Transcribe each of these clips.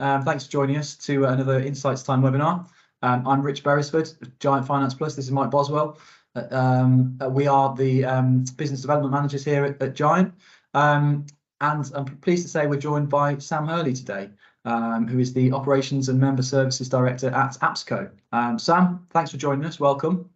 Thanks for joining us to another Insights Time webinar. I'm Rich Berrisford, Giant Finance Plus. This is Mike Boswell. We are the business development managers here at Giant. And I'm pleased to say we're joined by Sam Hurley today, who is the Operations and Member Services Director at Apsco. Sam, thanks for joining us. Welcome.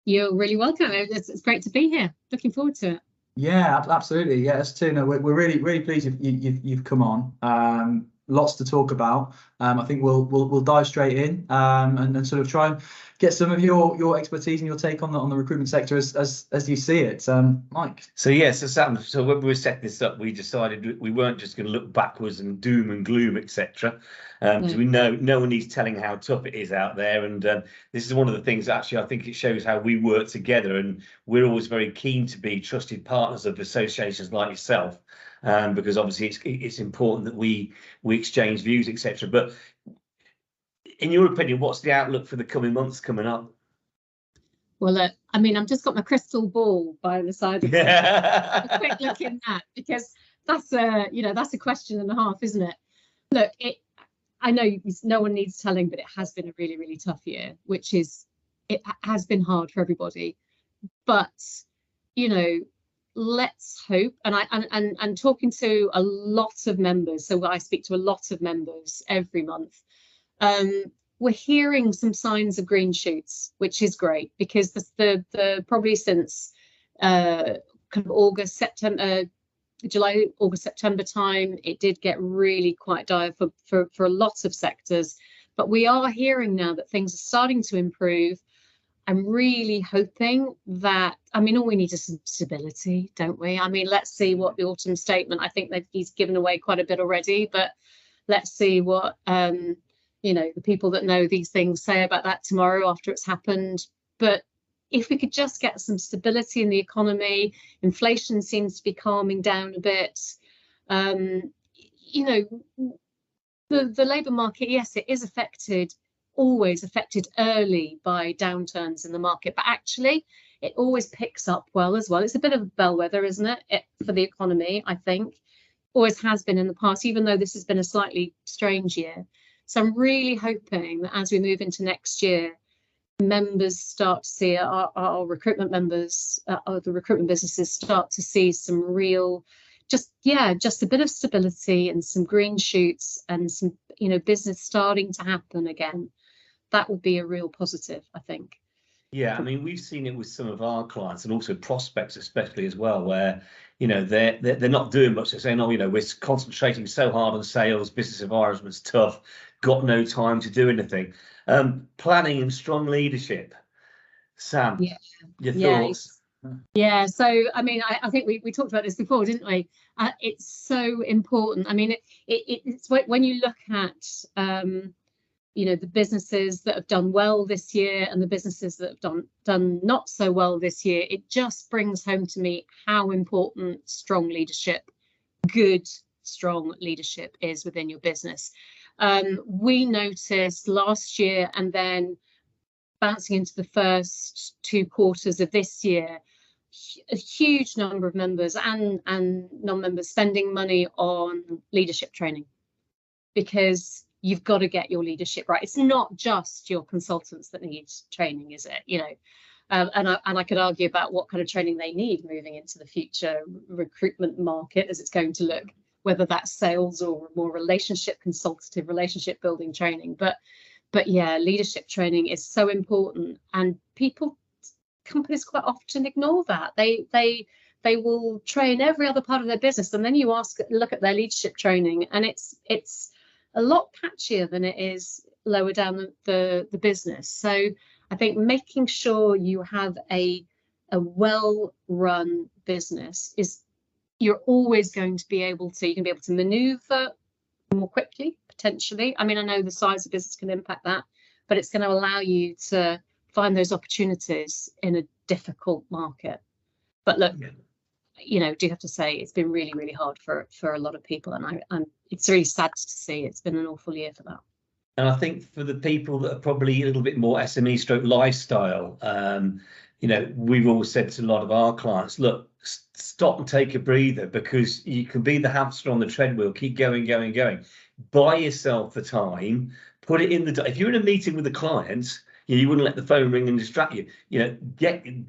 You're really welcome. It's great to be here. Looking forward to it. Yeah, absolutely. Yeah, us too. No, we're really pleased you've come on. Lots to talk about. I think we'll dive straight in and sort of try and get some of your expertise and your take on the recruitment sector as you see it. Mike. So Sam, so when we were setting this up, we decided we weren't just going to look backwards and doom and gloom, etc. Because we know no one needs telling how tough it is out there, and this is one of the things actually I think it shows how we work together, and we're always very keen to be trusted partners of associations like yourself, because obviously it's important that we exchange views, etc. But in your opinion, what's the outlook for the coming months coming up? Well, I mean, I've just got my crystal ball by the side of a quick look in that, because that's a question and a half, isn't it? Look, I know no one needs telling, but it has been a really tough year, it has been hard for everybody. But let's hope, and talking to a lot of members, so I speak to a lot of members every month. We're hearing some signs of green shoots, which is great, because the probably since kind of July, August, September time, it did get really quite dire for a lot of sectors. But we are hearing now that things are starting to improve. I'm really hoping that, all we need is some stability, don't we? Let's see what the autumn statement, I think that he's given away quite a bit already, but let's see what the people that know these things say about that tomorrow after it's happened. But if we could just get some stability in the economy, inflation seems to be calming down a bit. The labour market, yes, it is always affected early by downturns in the market, but actually it always picks up well as well. It's a bit of a bellwether, isn't it, for the economy, I think. Always has been in the past, even though this has been a slightly strange year. So I'm really hoping that as we move into next year, members start to see our recruitment members, the recruitment businesses start to see some real, just a bit of stability and some green shoots and some, business starting to happen again. That would be a real positive, I think. Yeah, we've seen it with some of our clients and also prospects, especially as well, where they're not doing much. They're saying, we're concentrating so hard on sales, business environment's tough, got no time to do anything. Planning and strong leadership. Sam, your thoughts? Yeah, so I think we talked about this before, didn't we? It's so important. It's when you look at the businesses that have done well this year and the businesses that have done not so well this year, it just brings home to me how important strong leadership, good, strong leadership is within your business. We noticed last year, and then bouncing into the first 2 quarters of this year, a huge number of members and non-members spending money on leadership training, because you've got to get your leadership right. It's not just your consultants that need training, is it? And I could argue about what kind of training they need moving into the future recruitment market as it's going to look, whether that's sales or more consultative relationship building training. But yeah, leadership training is so important, and companies quite often ignore that. They will train every other part of their business, and then you look at their leadership training, and it's a lot patchier than it is lower down the business. So I think making sure you have a well-run business you're always going to be able to maneuver more quickly, potentially. I know the size of business can impact that, but it's going to allow you to find those opportunities in a difficult market. But look, do have to say it's been really hard for a lot of people, and it's really sad to see. It's been an awful year for that. And I think for the people that are probably a little bit more SME stroke lifestyle, you know, we've always said to a lot of our clients, look, stop and take a breather, because you can be the hamster on the treadmill, keep going, going, going. Buy yourself the time, put it in the, if you're in a meeting with a client, you wouldn't let the phone ring and distract you. You know,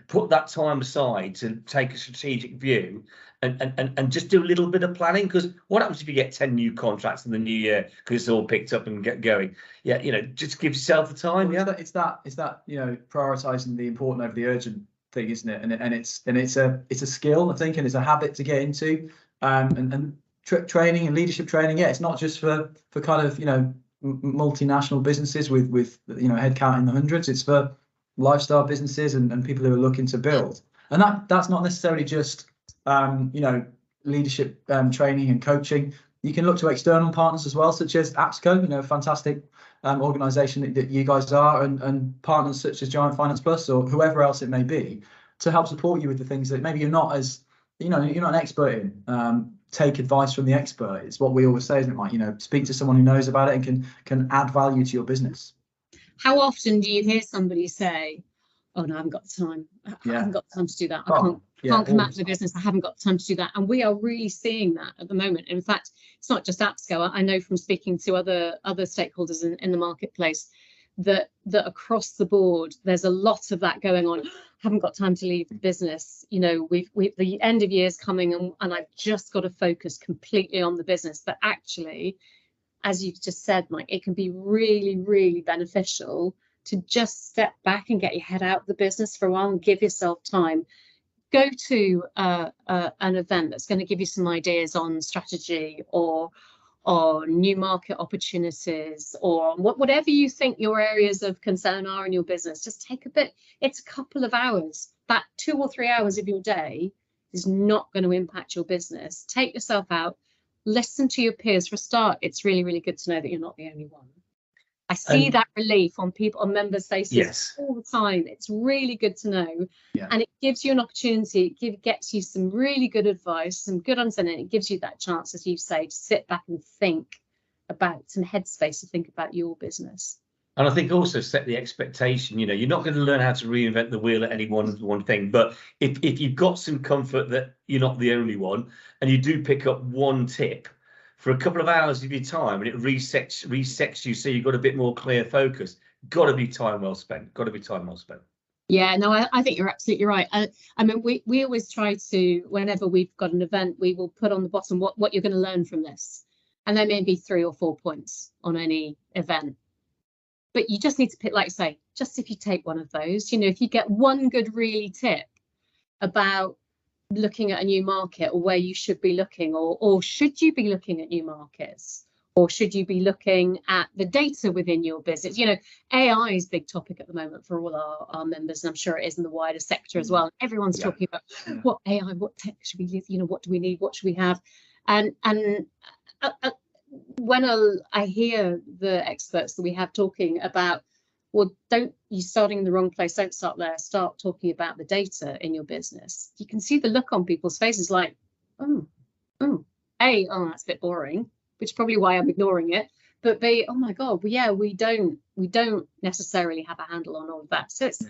put that time aside to take a strategic view and just do a little bit of planning. Because what happens if you get 10 new contracts in the new year because it's all picked up and get going? Yeah, you know, just give yourself the time. Well, yeah, it's that you know, prioritizing the important over the urgent thing, isn't it? And it's a skill, I think, and it's a habit to get into. And training and leadership training, yeah, it's not just for kind of, you know, multinational businesses with you know, headcount in the hundreds. It's for lifestyle businesses and people who are looking to build. And that's not necessarily just you know, leadership training and coaching. You can look to external partners as well, such as Apsco, you know, a fantastic organisation that you guys are, and partners such as Giant Finance Plus or whoever else it may be, to help support you with the things that maybe you're not as, you know, you're not an expert in. Take advice from the expert. It's what we always say, isn't it, Mike? You know, speak to someone who knows about it and can add value to your business. How often do you hear somebody say, oh no, I haven't got the time. I haven't got the time to do that. I can't come out to the business. I haven't got the time to do that. And we are really seeing that at the moment. In fact, it's not just Apsco. I know from speaking to other stakeholders in the marketplace that across the board, there's a lot of that going on. Haven't got time to leave the business. You know, we've the end of year's coming, and I've just got to focus completely on the business. But actually, as you've just said, Mike, it can be really, really beneficial to just step back and get your head out of the business for a while and give yourself time. Go to an event that's going to give you some ideas on strategy or new market opportunities, or whatever you think your areas of concern are in your business. Just take a bit. It's a couple of hours. That 2 or 3 hours of your day is not going to impact your business. Take yourself out. Listen to your peers. For a start, it's really, really good to know that you're not the only one. I see that relief on members' faces all the time. It's really good to know. And it gives you an opportunity. It gets you some really good advice, some good understanding. It gives you that chance, as you say, to sit back and think about some headspace to think about your business. And I think also set the expectation. You know, you're not going to learn how to reinvent the wheel at any one thing. But if you've got some comfort that you're not the only one, and you do pick up one tip for a couple of hours of your time, and it resets you, so you've got a bit more clear focus. Got to be time well spent. Got to be time well spent. Yeah, no, I think you're absolutely right. I mean, we always try to, whenever we've got an event, we will put on the bottom what you're going to learn from this. And there may be 3 or 4 points on any event. But you just need to pick, like I say, just if you take one of those, you know, if you get one good really tip about looking at a new market, or where you should be looking, or should you be looking at new markets, or should you be looking at the data within your business? You know, AI is a big topic at the moment for all our members, and I'm sure it is in the wider sector as well. Everyone's talking about what AI, what tech should we use, you know, what do we need, what should we have? And when I hear the experts that we have talking about, well, you're starting in the wrong place. Don't start there. Start talking about the data in your business. You can see the look on people's faces, like, oh, that's a bit boring, which is probably why I'm ignoring it. But B, oh my God, well, yeah, we don't necessarily have a handle on all of that. So it's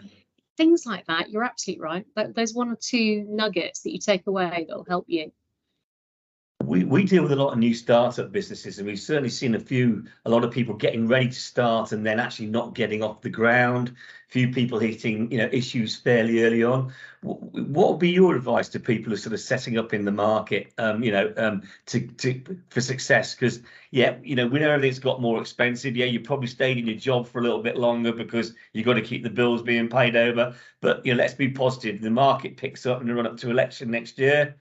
things like that. You're absolutely right. There's 1 or 2 nuggets that you take away that'll help you. We deal with a lot of new startup businesses, and we've certainly seen a lot of people getting ready to start and then actually not getting off the ground. A few people hitting, you know, issues fairly early on. What would be your advice to people who are sort of setting up in the market, you know, for success? Because you know, we know everything's got more expensive. Yeah, you probably stayed in your job for a little bit longer because you've got to keep the bills being paid over. But you know, let's be positive. The market picks up in the run up to election next year.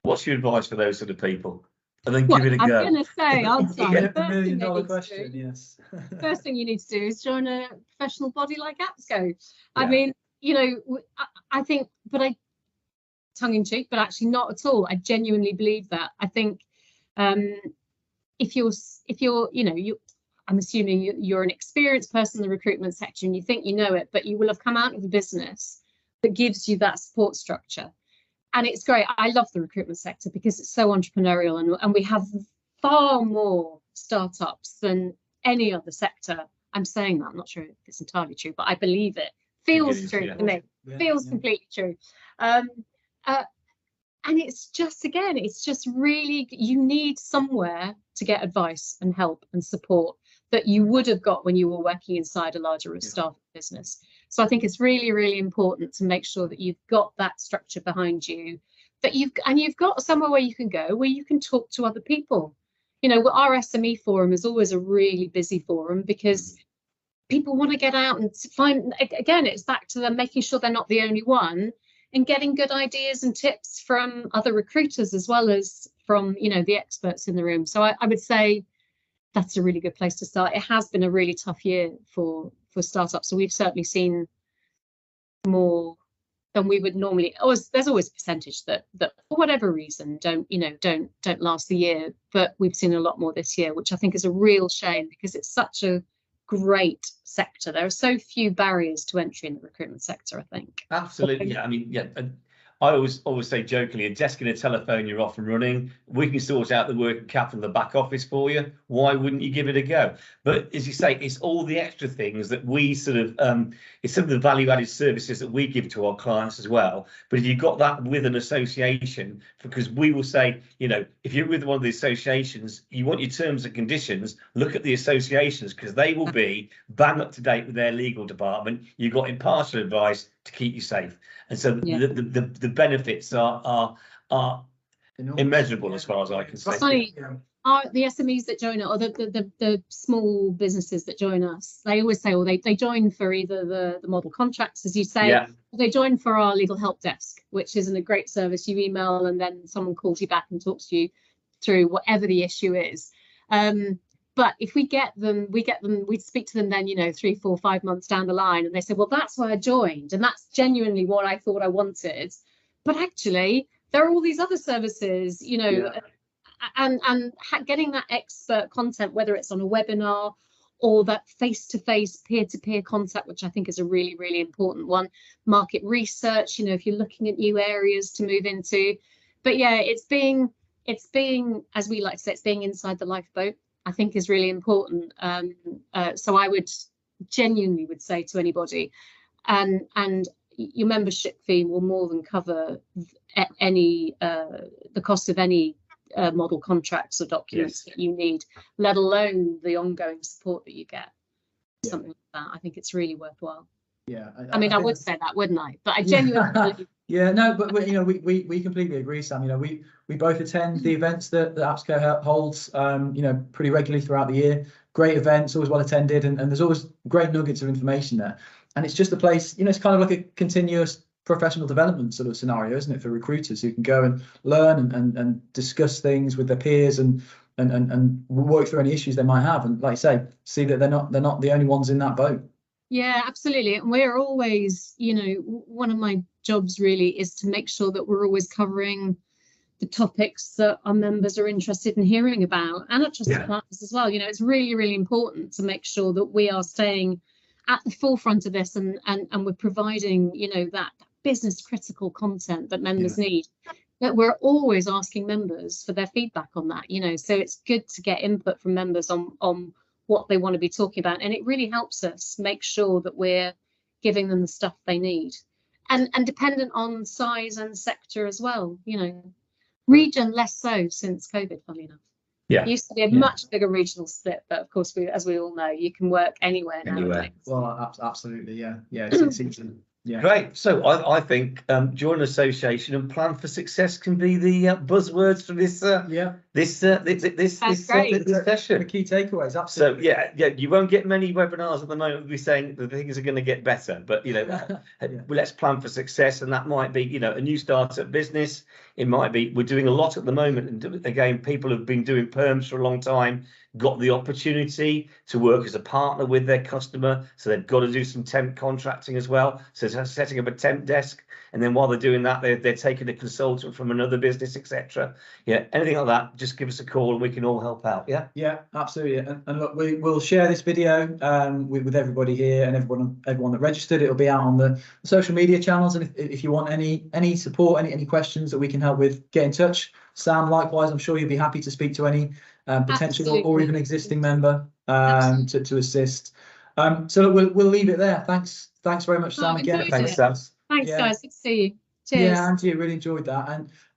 What's your advice for those sort of people? And then give it a go. I'm going to say, the $1 million question, yes. First thing you need to do is join a professional body like Apsco. I mean, you know, I think, but tongue in cheek, but actually not at all. I genuinely believe that. I think if you're, you know, I'm assuming you're an experienced person in the recruitment sector and you think you know it, but you will have come out of a business that gives you that support structure. And it's great. I love the recruitment sector because it's so entrepreneurial, and we have far more startups than any other sector. I'm saying that, I'm not sure if it's entirely true, but I believe it. feels true to me. Feels completely true. And it's just, again, it's just really, you need somewhere to get advice and help and support that you would have got when you were working inside a larger established business. So I think it's really, really important to make sure that you've got that structure behind you, that you've got somewhere where you can go, where you can talk to other people. You know, our SME forum is always a really busy forum because people want to get out and find, again, it's back to them making sure they're not the only one, and getting good ideas and tips from other recruiters as well as from, you know, the experts in the room. So I would say that's a really good place to start. It has been a really tough year for startups. So we've certainly seen more than we would normally. There's always a percentage that for whatever reason don't last the year, but we've seen a lot more this year, which I think is a real shame because it's such a great sector. There are so few barriers to entry in the recruitment sector, I think. Absolutely. I mean, yeah. I always say jokingly, a desk and a telephone, you're off and running. We can sort out the working capital in the back office for you. Why wouldn't you give it a go? But as you say, it's all the extra things that we sort of, it's some of the value-added services that we give to our clients as well. But if you've got that with an association, because we will say, you know, if you're with one of the associations, you want your terms and conditions, look at the associations because they will be bang up to date with their legal department. You've got impartial advice to keep you safe. And so the benefits are immeasurable as far as I can say. Funny, the SMEs that join us, or the small businesses that join us, they always say, they join for either the model contracts, as you say, or they join for our legal help desk, which isn't a great service. You email and then someone calls you back and talks to you through whatever the issue is. But if we speak to them then, you know, 3, 4, 5 months down the line, and they say, well, that's why I joined, and that's genuinely what I thought I wanted. But actually, there are all these other services, you know, and getting that expert content, whether it's on a webinar or that face-to-face, peer-to-peer contact, which I think is a really, really important one. Market research, you know, if you're looking at new areas to move into. But yeah, it's being, as we like to say, it's being inside the lifeboat, I think is really important. So I would genuinely say to anybody, and your membership fee will more than cover any the cost of any model contracts or documents that you need, let alone the ongoing support that you get. Something like that. I think it's really worthwhile. Yeah, I mean, I would say that, wouldn't I? But I genuinely yeah, no, but you know, we completely agree, Sam. You know, we both attend the events that Apsco holds, you know, pretty regularly throughout the year. Great events, always well attended, and there's always great nuggets of information there. And it's just a place, you know, it's kind of like a continuous professional development sort of scenario, isn't it, for recruiters who can go and learn and discuss things with their peers and work through any issues they might have, and like I say, see that they're not the only ones in that boat. Yeah, absolutely. And we're always, you know, one of my jobs really is to make sure that we're always covering the topics that our members are interested in hearing about, and our trusted partners as well. You know, it's really, really important to make sure that we are staying at the forefront of this and we're providing, you know, that business critical content that members need. That we're always asking members for their feedback on that, you know, so it's good to get input from members on what they want to be talking about, and it really helps us make sure that we're giving them the stuff they need, and dependent on size and sector as well, you know, region less so since COVID, funnily enough. It used to be a much bigger regional split, but of course, as we all know, you can work anywhere nowadays. Well, absolutely, it's easy. Yeah. Great. So I think join an association and plan for success can be the buzzwords for this this session. The key takeaways. Absolutely. So you won't get many webinars at the moment. We'll be saying that things are going to get better, but you know, let's plan for success, and that might be, you know, a new startup business. It might be, we're doing a lot at the moment, and again, people have been doing perms for a long time, got the opportunity to work as a partner with their customer, so they've got to do some temp contracting as well. So setting up a temp desk, and then while they're doing that, they're taking a consultant from another business, etc. Yeah, anything like that, just give us a call and we can all help out. Yeah, absolutely. And look, we'll share this video with everybody here and everyone that registered. It'll be out on the social media channels, and if you want any support, any questions that we can help with, get in touch. Sam, likewise, I'm sure you'll be happy to speak to any potential or even existing member to assist. So look, we'll leave it there. Thanks very much, Sam. Oh, Again, enjoyed Thanks, it. Sam. Thanks, Yeah. guys. Good to see you. Cheers. Yeah, Angie, really enjoyed that.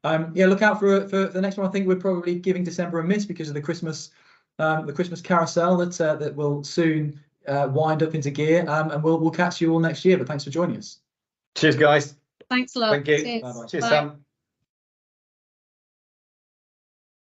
And yeah, look out for the next one. I think we're probably giving December a miss because of the Christmas carousel that will soon wind up into gear. And we'll catch you all next year. But thanks for joining us. Cheers, guys. Thanks a lot. Thank you. Cheers. Bye-bye. Cheers, Bye. Sam.